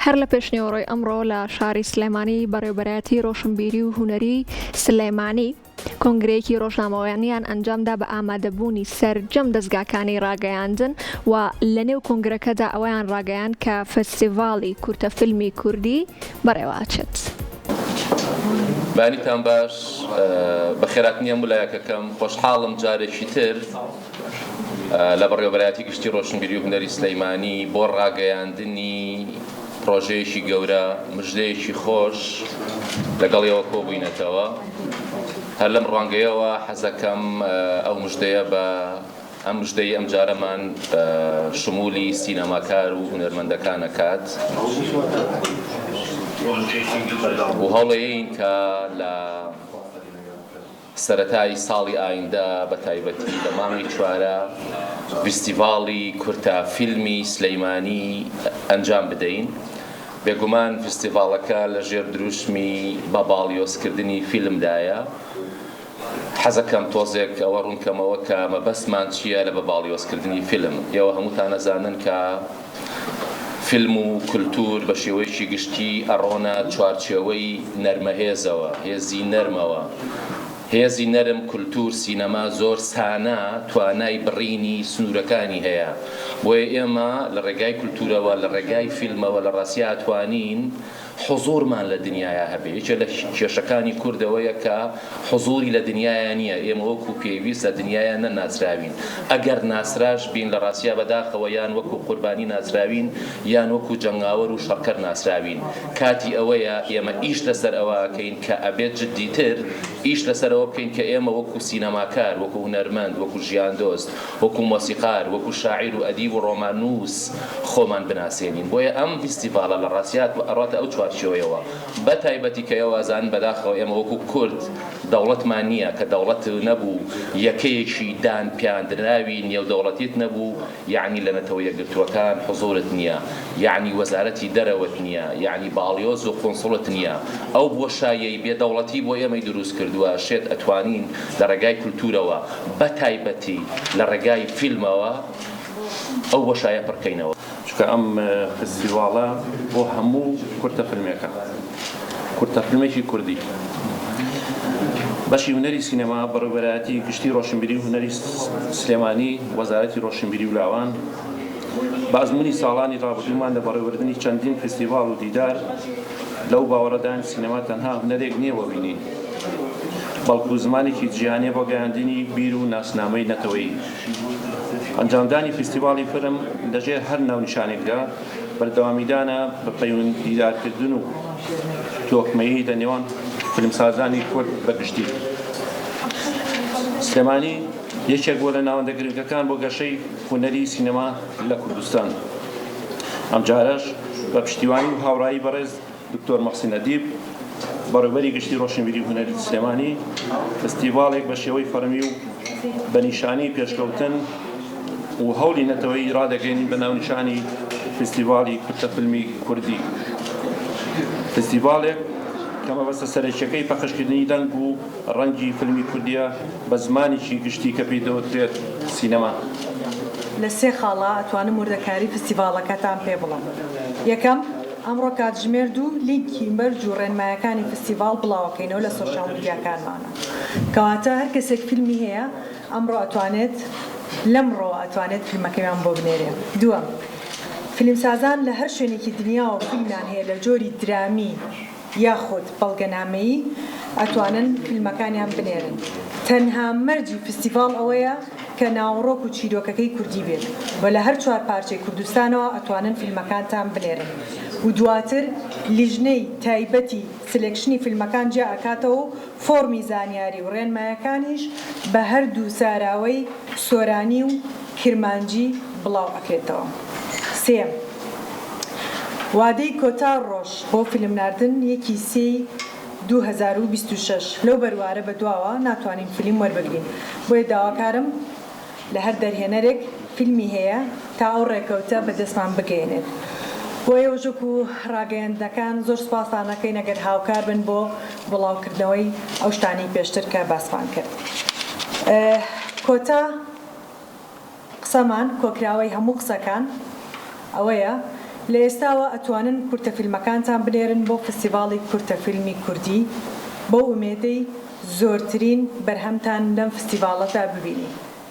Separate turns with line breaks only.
هەر لە پێشنیوەڕۆی ئەمڕۆ لە شاری سلێمانی بەڕێوەبەرایەتی ڕۆشنبیری و هونەری سلێمانی کۆنگرەیەکی ڕۆژنامەوەیانیان ئەنجامدا بە ئامادەبوونی سەرجەم دەستگاکانی ڕاگەیاندن و لە نێو کۆنگرەکەدا ئەوەیان ڕاگەیان کە فستیڤاڵی کورتەفیلمی کوردی بەڕێوەچێت.
بانیتان باش بەخێرات نییە مولایەکەکەم خۆشحاڵم جارێکی تر لە بەڕێوەبەرایەتی گشتی ڕۆشنبیری و هونەری سلەیمانی بۆ ڕاگەیاندنی پرۆژەیەکی گەورە مژدەیەکی خۆش لەگەڵیەوە کۆبووینەتەوە. هەر لەم ڕوانگەیەوە حەزەکەم ئەو مژدەیە بە ئەم مژدەی ئەم جارەمان شمولی سینەماکار و هونەرمەندەکانەکات و هەوڵەیەین کە لە سەرەتای ساڵی ئایندە بە تایبەتی لە مانگی چوارە فستیڤاڵی کورتەفیلمی سلەیمانی ئەنجام بدەین. بێگومان فستیڤاڵەکە لە ژێر دروشمی بەباڵیۆزکردنی فیلمدایە. حەزەکەم تۆزێک ئەوە ڕوونکەمەوە کە مەبەستمان چییە لە بەباڵیۆزکردنی فیلم. ئێوە هەمووتان ئەزانن کە فیلم و کولتور بە شێوەیەکی گشتی ئەڕۆنە چوارچێوەی نەرمەهێزەوە، هێزی نەرمەوە. هێزی نەرم کولتور سینەما زۆر سانە توانای بڕینی سنوورەکانی هەیە. بۆیە ئێمە لە ڕێگای کولتورەوە لە ڕێگای فیلمەوە لە ڕاستیە ئەتوانین حوزورمان لە دنیاە هەبێ. یەکێک لە کێشەکانی کوردەوەیە کە حوزوری لە دنیاە نییە. ئێمە وەکو پێویست لە دنیاە نەناسراوین. ئەگەر ناسراش بین لە ڕاستیە بەداخەوە یان وەکو قوربانی ناسراوین یان وەکو جەنگاوەر و شەڕکەر ناسراوین. کاتی ئەوەیە ئێمە ئیش لەسەر ئەوە بکەین کە ئەبێت جددیتر ئیش لەسەرەوە بکەین کە ئێمە وەکو سینەماکار، وەکو هونەرمەند، وەکو ژیاندۆست، وەکو مۆسیقار، وەکو شاعیر و ئەدیب و ڕۆمانووس خۆمان بناسێنین. بۆیە ئەم فستیڤاڵە لە ڕاستیات ئەڕاتە ئەو چوارچێوەیەوە بە تایبەتی کە ئێوازان بەداخەوە ئێمە وەکو کورد دەوڵەتمان نییە کە دەوڵەت نەبوو یەکەیەکی دان پیاندراوی نێودەوڵەتیت نەبوو، یعنی لە نەتەوە یەکگرتووەکان حوزورت نییە، یعنی وەزارەتی دەرەوەت نییە، یعنی باڵیۆز و قۆنسڵت نییە. ئەو بۆشایەی بێدەوڵەتی بۆ ئێمەی دروست کردووە شێت ئەتوانین لە ڕێگای کولتورەوە بە تایبەتی لە ڕێگای فیلمەوە ئەو بۆشایە پڕکەینەوە.
چونکە ئەم فستیڤاڵە بۆ هەموو کورتەفیلمێکە، کورتەفیلمێکی کوردی بەشی هونەری سینەما بەڕێوەبەرایەتی گشتی ڕۆشنبیری و هونەری سلێمانی وەزارەتی ڕۆشنبیری و لاوان بە ئەزموونی ساڵانی ڕابردوومان لە بەڕێوەبردننی چەندین فستیڤاڵ و دیدار لەو باوەڕەدان سینەما تەنها هونەرێک نییە بۆ بینی، بەڵکو زمانێکی جیهانیە بۆ گەیاندنی بیر و ناسنامەی نەتەوەیی. ئەنجامدانی فستیڤاڵی فیلم لەژێر هەر ناونیشانێکدا بەردەوامیدانە بە پەیوەند دیدارکردن و تۆکمەیی لە نێوان فیلمسازانی کورد بەگشتی. سلێمانی یەکێک بووە لە ناوەندە گرنگەکان بۆ گەشەی هونەری سینەما لە کوردستان. ئەم جارەش بە پشتیوانی و هاوڕایی بەڕێز دکتۆر مەحسین ئەدیب بەڕێوەبەری گشتی ڕۆشنبیری و هونەری سلێمانی فستیڤاڵێک بە شێوەی فەرمی و بە نیشانی پێشکەوتن و هەوڵی نەتەوەی ڕادەگەین بە ناونیشانی فستیڤاڵی کورتەفیلمی کوردی. فستیڤاڵێک کە مەبەستە سەرەکیەکەی پەخشکردنی دەنگ و ڕەنگی فیلمی کوردیە بە زمانێکی گشتی کە پێی دەوترێت سینەما.
لە سێ خاڵە ئەتوانم وردەکاری فستیڤاڵەکەتان پێ بڵێم. یەکەم، ئەمڕۆ کاتژمێرد و لینکی مەرج و ڕێنمایەکانی فستیڤاڵ بڵاوەکەینەوە لە سۆشیال میدیاکانمانە، کەواتە هەر کەسێک فیلمی هەیە ئەمڕۆ ئەتوانێت لەمڕۆ ئەتوانێت فیلمەکەیان بۆ بنێرێ. دووەم، فیلمسازان لە هەر شوێنێکی دنیا و فیلمیان هەیە لە جۆری درامی یاخود بەڵگەنامەیی ئەتوانن فیلمەکانیان بنێرن. تەنها مەرجی فستیڤاڵ ئەوەیە کە ناوڕۆک و چیرۆکەکەی کوردی بێت و لە هەر چوار پارچەی کوردستانەوە ئەتوانن فیلمەکانتان بنێرن و دواتر لیژنەی تایبەتی سلێکشنی فیلمەکان جیا ئەکاتەوە و فۆرمی زانیاری و ڕێنمایەکانیش بە هەردوو ساراوەی سۆرانی و کرمانجی بڵاو ئەکرێتەوە. سێم، وادەی کۆتا ڕۆژ بۆ فیلمناردن 1/3/2026 لەو بەروارە بەدواوە ناتوانین فیلم وەربگرین. بۆیە داواکارم لە هەر دەرهێنەرێک فیلمی هەیە تا ئەو ڕێکەوتە بەدەستمان بگەێنێت. بۆیە وژک و ڕاگەیاندەکان زۆر سوپاسان دەکەین ئەگەر هاوکار بن بۆ بڵاوکردنەوەی ئەو شتانی پێشتر کە باسمان کرد. کۆتا قسەمان کۆکراوەی هەموو قسەکان ئەوەیە لە ئێستاوە ئەتوانن کورتەفیلمەکانتان بنێرن بۆ فستیڤاڵی کورتەفیلمی کوردی بۆ ئومێدەی زۆرترین بەرهەمتان لەم فستیڤاڵەدا ببینی.